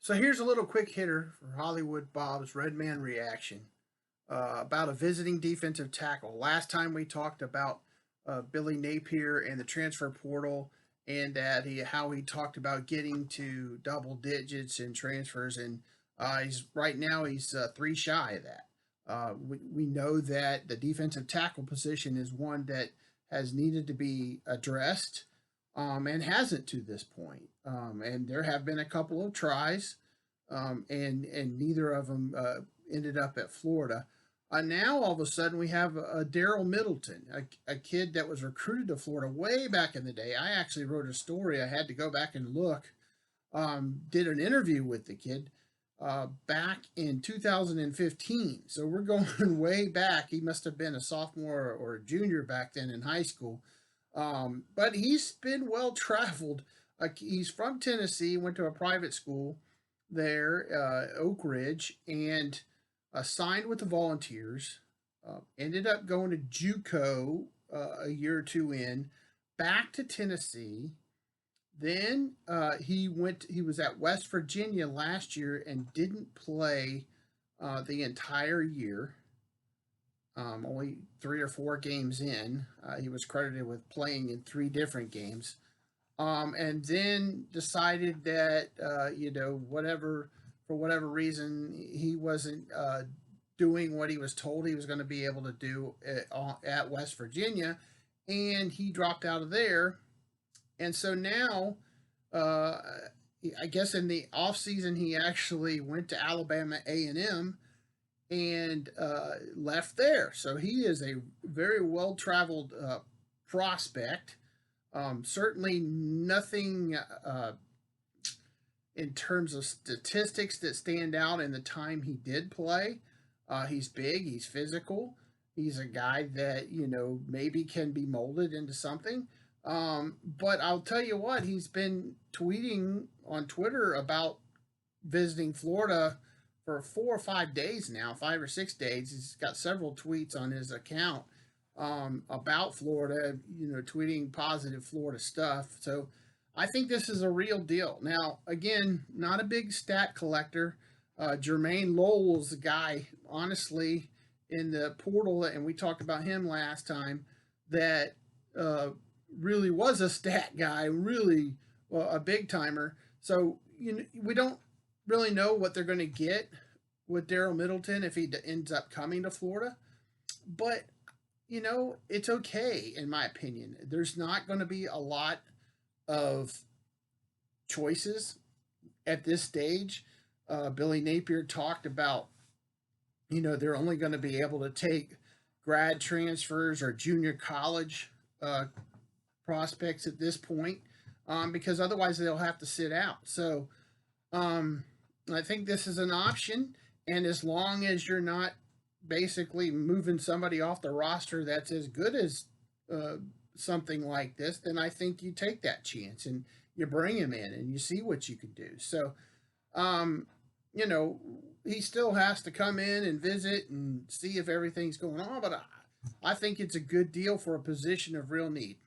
So here's a little quick hitter for Hollywood Bob's Redman reaction about a visiting defensive tackle. Last time we talked about Billy Napier and the transfer portal, and that how he talked about getting to double digits in transfers, and he's right now he's three shy of that. We know that the defensive tackle position is one that has needed to be addressed, and hasn't to this point. And there have been a couple of tries, and neither of them ended up at Florida. Now all of a sudden we have a Darel Middleton, a kid that was recruited to Florida way back in the day. I actually wrote a story. I had to go back and look. Did an interview with the kid back in 2015. So we're going way back. He must have been a sophomore or a junior back then in high school. But he's been well traveled. He's from Tennessee, went to a private school there, Oak Ridge, and signed with the Volunteers. Ended up going to JUCO a year or two in, back to Tennessee. Then he went. He was at West Virginia last year and didn't play the entire year. Only 3 or 4 games in. He was credited with playing in 3 different games. And then decided that, whatever, for whatever reason, he wasn't doing what he was told he was going to be able to do at West Virginia, and he dropped out of there. And so now, I guess in the offseason, he actually went to Alabama A&M and left there. So he is a very well-traveled prospect. Certainly nothing in terms of statistics that stand out in the time he did play. He's big, he's physical, he's a guy that, maybe can be molded into something. But I'll tell you what, he's been tweeting on Twitter about visiting Florida for 4 or 5 days now, 5 or 6 days. He's got several tweets on his account about Florida, tweeting positive Florida stuff. So I think this is a real deal. Now, again, not a big stat collector. Jermaine Lowell's the guy, honestly, in the portal, and we talked about him last time, that really was a stat guy, really a big timer. So we don't really know what they're going to get with Darel Middleton if he ends up coming to Florida, but it's okay, in my opinion. There's not going to be a lot of choices at this stage. Billy Napier talked about, they're only going to be able to take grad transfers or junior college prospects at this point, because otherwise they'll have to sit out. So I think this is an option, and as long as you're not basically moving somebody off the roster that's as good as something like this, then I think you take that chance and you bring him in and you see what you can do. So, he still has to come in and visit and see if everything's going on, but I think it's a good deal for a position of real need.